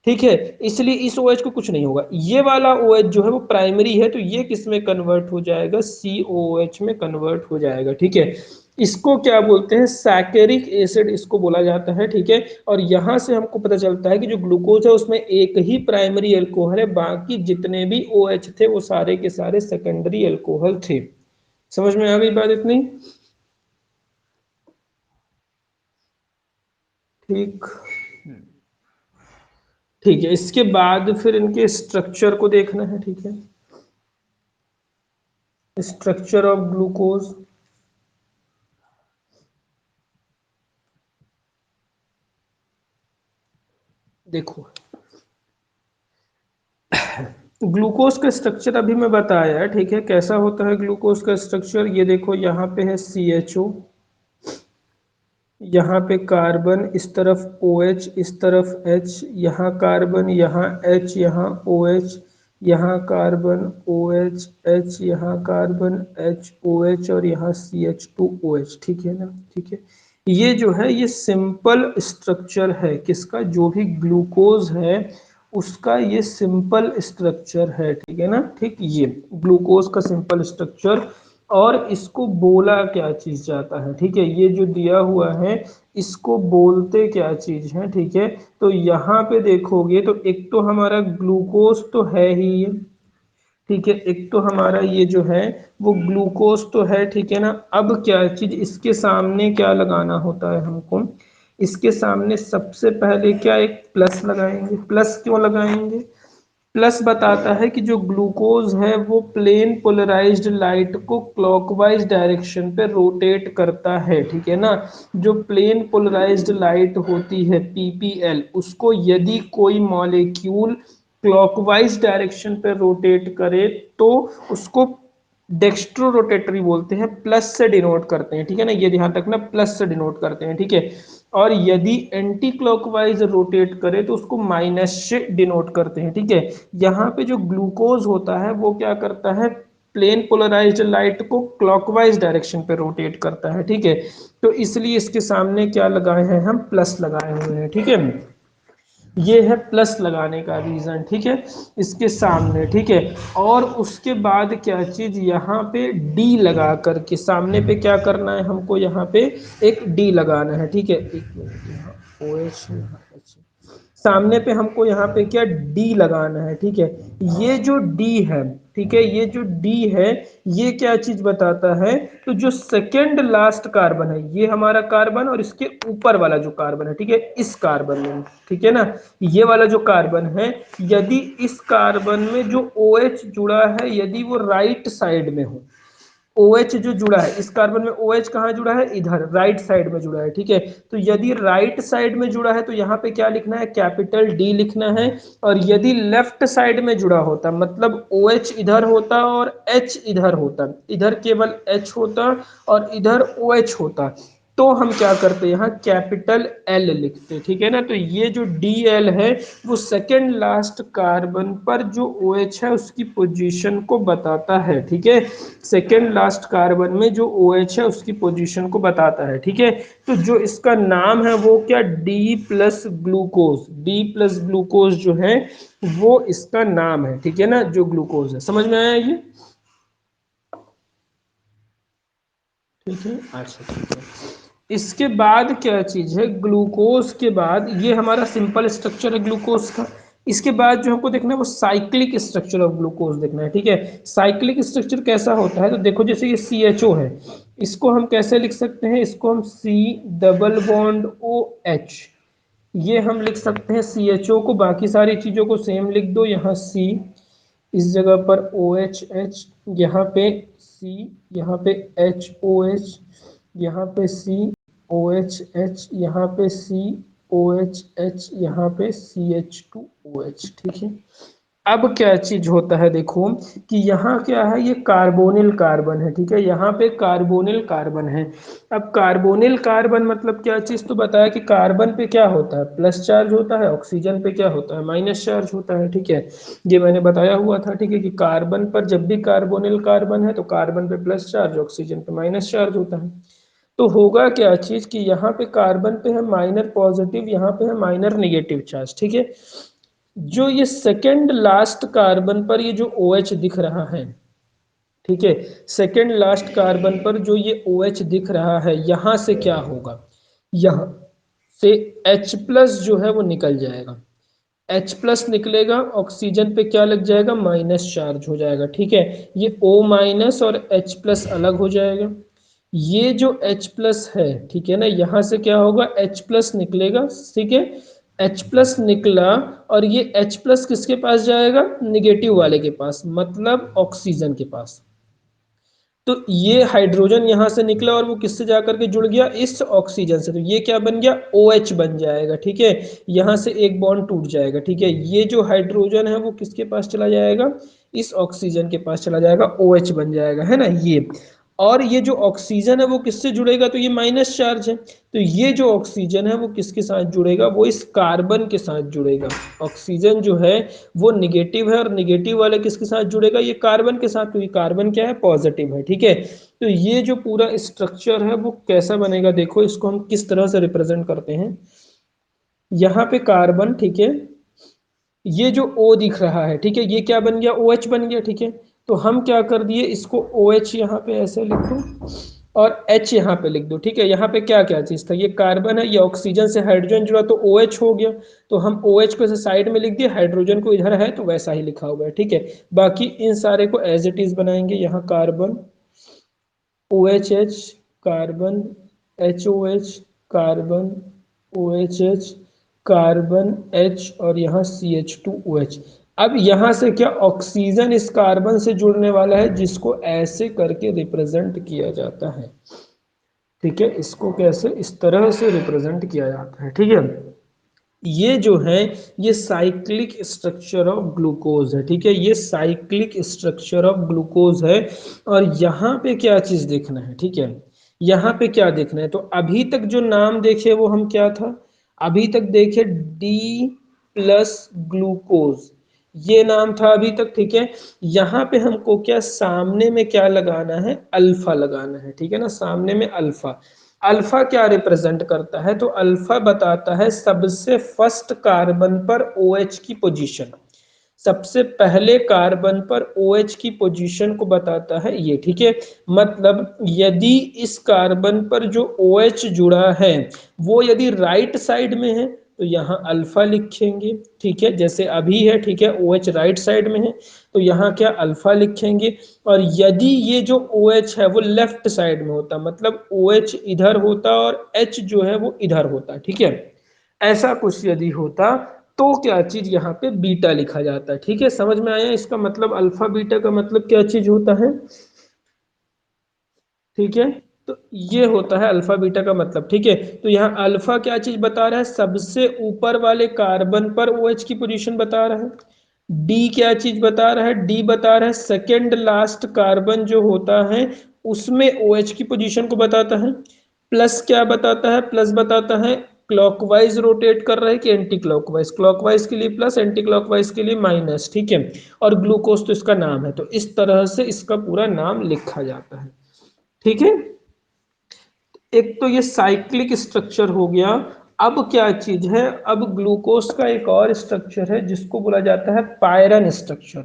ठीक है, इसलिए इस OH को कुछ नहीं होगा। ये वाला OH जो है वो प्राइमरी है, तो ये किस में कन्वर्ट हो जाएगा, COOH में कन्वर्ट हो जाएगा, ठीक है। इसको क्या बोलते हैं, सैकेरिक एसिड इसको बोला जाता है, ठीक है। और यहां से हमको पता चलता है कि जो ग्लूकोज है उसमें एक ही प्राइमरी अल्कोहल है, बाकी जितने भी OH थे वो सारे के सारे सेकेंडरी अल्कोहल थे। समझ में आ गई बात इतनी, ठीक। ठीक है, इसके बाद फिर इनके स्ट्रक्चर को देखना है, ठीक है, स्ट्रक्चर ऑफ ग्लूकोज। देखो, ग्लूकोज का स्ट्रक्चर अभी मैं बताया है, ठीक है, कैसा होता है ग्लूकोज का स्ट्रक्चर। ये देखो यहाँ पे है CHO, यहाँ पे कार्बन, इस तरफ OH, इस तरफ H, यहाँ कार्बन, यहाँ H, यहाँ OH, यहाँ कार्बन OH H, यहाँ कार्बन H OH, और यहाँ CH2OH, ठीक है ना, ठीक है। ये जो है ये सिंपल स्ट्रक्चर है किसका, जो भी ग्लूकोज है उसका ये सिंपल स्ट्रक्चर है, ठीक है ना, ठीक। ये ग्लूकोज का सिंपल स्ट्रक्चर और इसको बोला क्या चीज जाता है, ठीक है, ये जो दिया हुआ है इसको बोलते क्या चीज है, ठीक है। तो यहाँ पे देखोगे तो एक तो हमारा ग्लूकोज तो है ही ये, ठीक है, एक तो हमारा ये जो है वो ग्लूकोज तो है, ठीक है ना। अब क्या चीज इसके सामने क्या लगाना होता है हमको, इसके सामने सबसे पहले क्या एक प्लस लगाएंगे। प्लस क्यों लगाएंगे, प्लस बताता है कि जो ग्लूकोज है वो प्लेन पोलराइज्ड लाइट को क्लॉकवाइज डायरेक्शन पे रोटेट करता है, ठीक है ना। जो प्लेन पोलराइज्ड लाइट होती है पीपीएल, उसको यदि कोई मॉलिक्यूल क्लॉकवाइज डायरेक्शन पे रोटेट करे तो उसको डेक्स्ट्रो रोटेटरी बोलते हैं, प्लस से डिनोट करते हैं, ठीक है ना, ये ध्यान रखना, प्लस से डिनोट करते हैं, ठीक है। और यदि एंटी क्लॉकवाइज रोटेट करे तो उसको माइनस से डिनोट करते हैं, ठीक है। यहाँ पे जो ग्लूकोज होता है वो क्या करता है, प्लेन पोलराइज्ड लाइट को क्लॉकवाइज डायरेक्शन पे रोटेट करता है, ठीक है। तो इसलिए इसके सामने क्या लगाए हैं हम, प्लस लगाए हुए हैं, ठीक है। ये है प्लस लगाने का रीजन, ठीक है, इसके सामने, ठीक है। और उसके बाद क्या चीज, यहाँ पे डी लगा करके सामने पे क्या करना है हमको, यहाँ पे एक डी लगाना है, ठीक है। एक मिनट, यहाँ ओ एच, सामने पे हमको यहाँ पे क्या डी लगाना है, ठीक है। ये जो डी है, ठीक है, ये जो डी है ये क्या चीज बताता है, तो जो सेकेंड लास्ट कार्बन है ये हमारा कार्बन, और इसके ऊपर वाला जो कार्बन है, ठीक है, इस कार्बन में, ठीक है ना, ये वाला जो कार्बन है, यदि इस कार्बन में जो OH जुड़ा है यदि वो राइट साइड में हो, OH जो जुड़ा है इस कार्बन में, OH कहाँ जुड़ा है, इधर राइट साइड में जुड़ा है, ठीक है। तो यदि राइट साइड में जुड़ा है तो यहाँ पे क्या लिखना है, कैपिटल डी लिखना है। और यदि लेफ्ट साइड में जुड़ा होता, मतलब OH इधर होता और H इधर होता, इधर केवल H होता और इधर OH होता, तो हम क्या करते हैं, यहाँ कैपिटल एल लिखते, ठीक है ना। तो ये जो डी एल है वो सेकेंड लास्ट कार्बन पर जो OH है उसकी पोजीशन को बताता है, ठीक है। सेकेंड लास्ट कार्बन में जो OH है उसकी पोजीशन को बताता है, ठीक है। तो जो इसका नाम है वो क्या, D plus glucose, D plus glucose जो है वो इसका नाम है, ठीक है ना, जो ग्लूकोज है। समझ में आया ये, ठीक है, अच्छा ठीक है। इसके बाद क्या चीज है, ग्लूकोज के बाद ये हमारा सिंपल स्ट्रक्चर है ग्लूकोज का। इसके बाद जो हमको देखना है वो साइक्लिक स्ट्रक्चर ऑफ ग्लूकोज देखना है, ठीक है। साइक्लिक स्ट्रक्चर कैसा होता है, तो देखो जैसे ये CHO है, इसको हम कैसे लिख सकते हैं, इसको हम C डबल बॉन्ड OH, ये हम लिख सकते हैं CHO को। बाकी सारी चीजों को सेम लिख दो, यहाँ C, इस जगह पर OH, यहाँ पे C, यहाँ पे HOH, यहाँ पे COHH, यहाँ पे COHH, यहाँ पे CH2OH, ठीक है। अब क्या चीज होता है देखो, कि यहाँ क्या है, ये कार्बोनिल कार्बन है, ठीक है, यहाँ पे कार्बोनिल कार्बन है। अब कार्बोनिल कार्बन मतलब क्या चीज, तो बताया कि कार्बन पे क्या होता है, प्लस चार्ज होता है, ऑक्सीजन पे क्या होता है, माइनस चार्ज होता है, ठीक है। ये मैंने बताया हुआ था, ठीक है, कि कार्बन पर जब भी कार्बोनिल कार्बन है तो कार्बन पे प्लस चार्ज, ऑक्सीजन पे माइनस चार्ज होता है। तो होगा क्या चीज, कि यहाँ पे कार्बन पे है माइनर पॉजिटिव, यहाँ पे है माइनर निगेटिव चार्ज, ठीक है। जो ये सेकेंड लास्ट कार्बन पर ये जो OH दिख रहा है, ठीक है, सेकेंड लास्ट कार्बन पर जो ये OH दिख रहा है, यहां से क्या होगा, यहां से H प्लस जो है वो निकल जाएगा, H प्लस निकलेगा, ऑक्सीजन पे क्या लग जाएगा, माइनस चार्ज हो जाएगा, ठीक है। ये O माइनस और H प्लस अलग हो जाएगा। ये जो H प्लस है, ठीक है ना, यहाँ से क्या होगा, H प्लस निकलेगा, ठीक है, H प्लस निकला, और ये H प्लस किसके पास जाएगा, निगेटिव वाले के पास, मतलब ऑक्सीजन के पास। तो ये हाइड्रोजन यहाँ से निकला और वो किससे जाकर के जुड़ गया, इस ऑक्सीजन से, तो ये क्या बन गया, OH बन जाएगा, ठीक है। यहाँ से एक बॉन्ड टूट जाएगा, ठीक है। ये जो हाइड्रोजन है वो किसके पास चला जाएगा, इस ऑक्सीजन के पास चला जाएगा, OH बन जाएगा, है ना ये। और ये जो ऑक्सीजन है वो किससे जुड़ेगा, तो ये माइनस चार्ज है, तो ये जो ऑक्सीजन है वो किसके साथ जुड़ेगा, वो इस कार्बन के साथ जुड़ेगा। ऑक्सीजन जो है वो निगेटिव है और निगेटिव वाले किसके साथ जुड़ेगा, ये कार्बन के साथ, क्योंकि कार्बन क्या है, पॉजिटिव है, ठीक है। तो ये जो पूरा स्ट्रक्चर है वो कैसा बनेगा, देखो इसको हम किस तरह से रिप्रेजेंट करते हैं। यहाँ पे कार्बन, ठीक है, ये जो O दिख रहा है, ठीक है, ये क्या बन गया, OH बन गया, ठीक है। तो हम क्या कर दिए, इसको OH यहाँ पे ऐसे लिख दो और H यहाँ पे लिख दो, ठीक है। यहाँ पे क्या क्या चीज था, ये कार्बन है, ये ऑक्सीजन से हाइड्रोजन जुड़ा तो OH हो गया, तो हम OH को साइड में लिख दिए, हाइड्रोजन को इधर है तो वैसा ही लिखा हुआ है, ठीक है। बाकी इन सारे को एज इट इज बनाएंगे, यहाँ carbon OHH, carbon HOH, carbon OHH, carbon H और यहाँ CH2OH। अब यहाँ से क्या, ऑक्सीजन इस कार्बन से जुड़ने वाला है, जिसको ऐसे करके रिप्रेजेंट किया जाता है, ठीक है। इसको कैसे, इस तरह से रिप्रेजेंट किया जाता है, ठीक है। ये जो है, ये साइक्लिक स्ट्रक्चर ऑफ ग्लूकोज है, ठीक है। ये साइक्लिक स्ट्रक्चर ऑफ ग्लूकोज है। और यहाँ पे क्या चीज देखना है, ठीक है, यहाँ पे क्या देखना है, तो अभी तक जो नाम देखे वो हम क्या था, अभी तक देखे D+ ग्लूकोज, ये नाम था अभी तक, ठीक है। यहाँ पे हमको क्या, सामने में क्या लगाना है, अल्फा लगाना है, ठीक है ना, सामने में अल्फा। अल्फा क्या रिप्रेजेंट करता है, तो अल्फा बताता है सबसे फर्स्ट कार्बन पर OH की पोजीशन, सबसे पहले कार्बन पर OH की पोजीशन को बताता है ये, ठीक है। मतलब यदि इस कार्बन पर जो OH जुड़ा है वो यदि राइट साइड में है तो यहाँ अल्फा लिखेंगे, ठीक है, जैसे अभी है, ठीक है, OH राइट साइड में है तो यहाँ क्या अल्फा लिखेंगे। और यदि ये जो OH है वो लेफ्ट साइड में होता, मतलब OH इधर होता और H जो है वो इधर होता, ठीक है, ऐसा कुछ यदि होता तो क्या चीज यहाँ पे बीटा लिखा जाता है, ठीक है। समझ में आया इसका मतलब, अल्फा बीटा का मतलब क्या चीज होता है, ठीक है। तो ये होता है अल्फा बीटा का मतलब, ठीक है। तो यहाँ अल्फा क्या चीज बता रहा है, सबसे ऊपर वाले कार्बन पर OH की पोजीशन बता रहा है। डी क्या चीज बता रहा है, डी बता रहा है सेकेंड लास्ट कार्बन जो होता है उसमें OH की पोजीशन को बताता है। प्लस क्या बताता है, प्लस बताता है क्लॉकवाइज रोटेट कर रहा है कि एंटी क्लॉकवाइज, क्लॉकवाइज के लिए प्लस, एंटी क्लॉकवाइज के लिए माइनस, ठीक है। और ग्लूकोज तो इसका नाम है, तो इस तरह से इसका पूरा नाम लिखा जाता है, ठीक है। एक तो ये साइक्लिक स्ट्रक्चर हो गया। अब क्या चीज है, अब ग्लूकोज का एक और स्ट्रक्चर है जिसको बोला जाता है पायरन स्ट्रक्चर,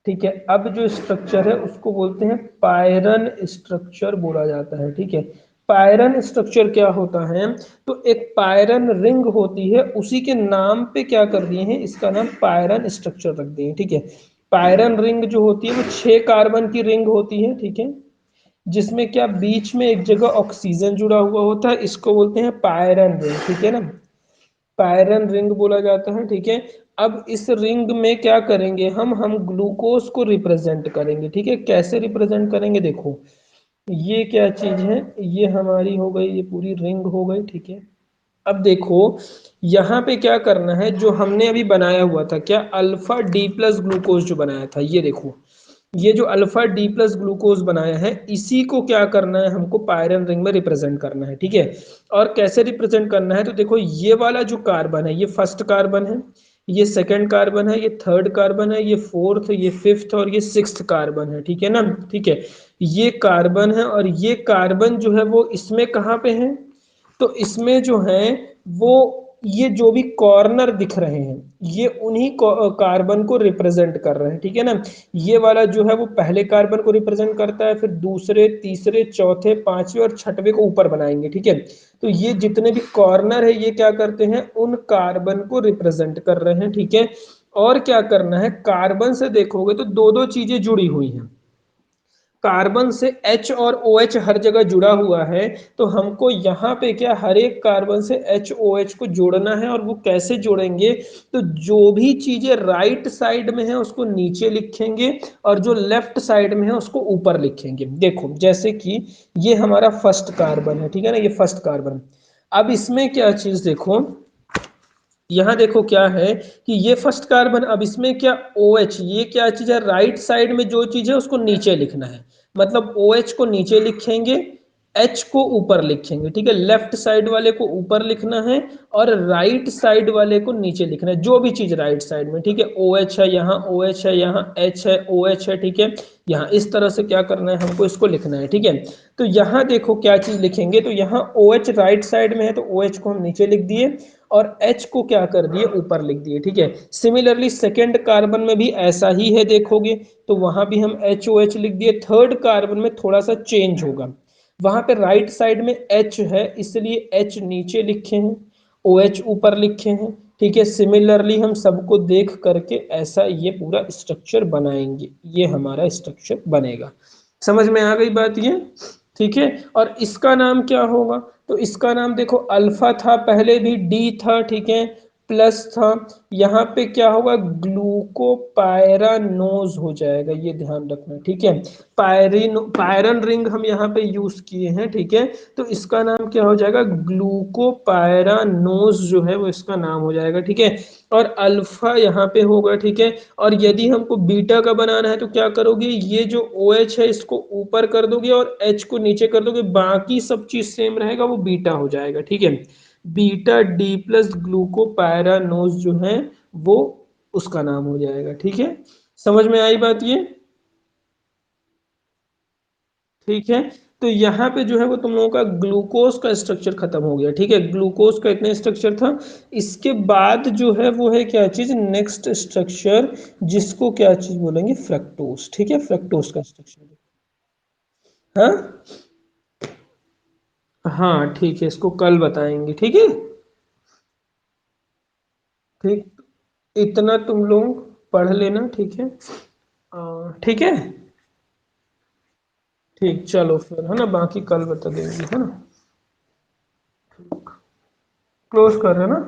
ठीक है। अब जो स्ट्रक्चर है उसको बोलते हैं पायरन स्ट्रक्चर बोला जाता है, ठीक है। पायरन स्ट्रक्चर क्या होता है, तो एक पायरन रिंग होती है, उसी के नाम पे क्या कर दिए हैं, इसका नाम पायरन स्ट्रक्चर रख दिए हैं, ठीक है। पायरन रिंग जो होती है वो 6 कार्बन की रिंग होती है, ठीक है, जिसमें क्या बीच में एक जगह ऑक्सीजन जुड़ा हुआ होता है, इसको बोलते हैं पायरन रिंग, ठीक है ना, पायरन रिंग बोला जाता है, ठीक है। अब इस रिंग में क्या करेंगे हम ग्लूकोज को रिप्रेजेंट करेंगे, ठीक है। कैसे रिप्रेजेंट करेंगे, देखो ये क्या चीज है, ये हमारी हो गई, ये पूरी रिंग हो गई, ठीक है। अब देखो यहाँ पे क्या करना है, जो हमने अभी बनाया हुआ था क्या, अल्फा D+ ग्लूकोज जो बनाया था, ये देखो ये जो अल्फा D+ ग्लूकोज बनाया है इसी को क्या करना है, हमको पायरन रिंग में रिप्रेजेंट करना है, ठीक है। और कैसे रिप्रेजेंट करना है, तो देखो ये वाला जो कार्बन है ये फर्स्ट कार्बन है, ये सेकंड कार्बन है, ये थर्ड कार्बन है, ये फोर्थ, ये फिफ्थ और ये सिक्स्थ कार्बन है, ठीक है ना, ठीक है। ये कार्बन है और ये कार्बन जो है वो इसमें कहाँ पे है, तो इसमें जो है वो ये जो भी कॉर्नर दिख रहे हैं ये उन्हीं कार्बन को रिप्रेजेंट कर रहे हैं, ठीक है ना। ये वाला जो है वो पहले कार्बन को रिप्रेजेंट करता है, फिर दूसरे, तीसरे, चौथे, पांचवे और छठवें को ऊपर बनाएंगे, ठीक है। तो ये जितने भी कॉर्नर है ये क्या करते हैं, उन कार्बन को रिप्रेजेंट कर रहे हैं, ठीक है। और क्या करना है, कार्बन से देखोगे तो दो दो चीजें जुड़ी हुई हैं, कार्बन से H और OH हर जगह जुड़ा हुआ है, तो हमको यहाँ पे क्या, हर एक कार्बन से HOH को जोड़ना है। और वो कैसे जोड़ेंगे, तो जो भी चीजें राइट साइड में है उसको नीचे लिखेंगे और जो लेफ्ट साइड में है उसको ऊपर लिखेंगे। देखो जैसे कि ये हमारा फर्स्ट कार्बन है, ठीक है ना, ये फर्स्ट कार्बन। अब इसमें क्या चीज देखो, यहाँ देखो क्या है कि ये फर्स्ट कार्बन, अब इसमें क्या OH, ये क्या चीज है, राइट साइड में जो चीज है उसको नीचे लिखना है, मतलब OH को नीचे लिखेंगे, एच को ऊपर लिखेंगे, ठीक है, लेफ्ट साइड वाले को ऊपर लिखना है और राइट साइड वाले को नीचे लिखना है, जो भी चीज राइट साइड में, ठीक है, ओ एच है यहाँ, ओ एच है यहाँ, एच है, ओ एच है, ठीक है, यहाँ इस तरह से क्या करना है, हमको इसको लिखना है, ठीक है। तो यहाँ देखो क्या चीज लिखेंगे, तो यहाँ ओ एच राइट साइड में है तो ओ एच को हम नीचे लिख दिए और एच को क्या कर दिए, ऊपर लिख दिए, ठीक है। सिमिलरली सेकेंड कार्बन में भी ऐसा ही है, देखोगे तो वहां भी हम एच ओ एच लिख दिए, थर्ड कार्बन में थोड़ा सा चेंज होगा, वहां पे राइट साइड में एच है इसलिए एच नीचे लिखे हैं, ओ एच ऊपर लिखे हैं, ठीक है। सिमिलरली हम सबको देख करके ऐसा ये पूरा स्ट्रक्चर बनाएंगे, ये हमारा स्ट्रक्चर बनेगा। समझ में आ गई बात ये, ठीक है। और इसका नाम क्या होगा, तो इसका नाम देखो अल्फा था पहले भी, डी था, ठीक है, प्लस था, यहाँ पे क्या होगा, ग्लूकोपायरानोज हो जाएगा, ये ध्यान रखना, ठीक है। पायरन रिंग हम यहाँ पे यूज किए हैं, ठीक है, तो इसका नाम क्या हो जाएगा, ग्लूकोपायरानोज जो है वो इसका नाम हो जाएगा, ठीक है। और अल्फा यहाँ पे होगा, ठीक है। और यदि हमको बीटा का बनाना है तो क्या करोगे, ये जो ओ एच है इसको ऊपर कर दोगे और एच को नीचे कर दोगे, बाकी सब चीज सेम रहेगा, वो बीटा हो जाएगा, ठीक है। बीटा डी प्लस ग्लूकोपायरानोज जो है वो उसका नाम हो जाएगा, ठीक है। समझ में आई बात ये, ठीक है। तो यहाँ पे जो है वो तुम लोगों का ग्लूकोज का स्ट्रक्चर खत्म हो गया, ठीक है, ग्लूकोज का इतना स्ट्रक्चर था। इसके बाद जो है वो है क्या चीज, नेक्स्ट स्ट्रक्चर, जिसको क्या चीज बोलेंगे, फ्रक्टोज, ठीक है, फ्रक्टोज का स्ट्रक्चर। हाँ हाँ ठीक है, इसको कल बताएंगे, ठीक है। ठीक, इतना तुम लोग पढ़ लेना, ठीक है, ठीक है। ठीक, चलो फिर, है ना, बाकी कल बता देंगे, है ना। क्लोज कर रहे हैं ना।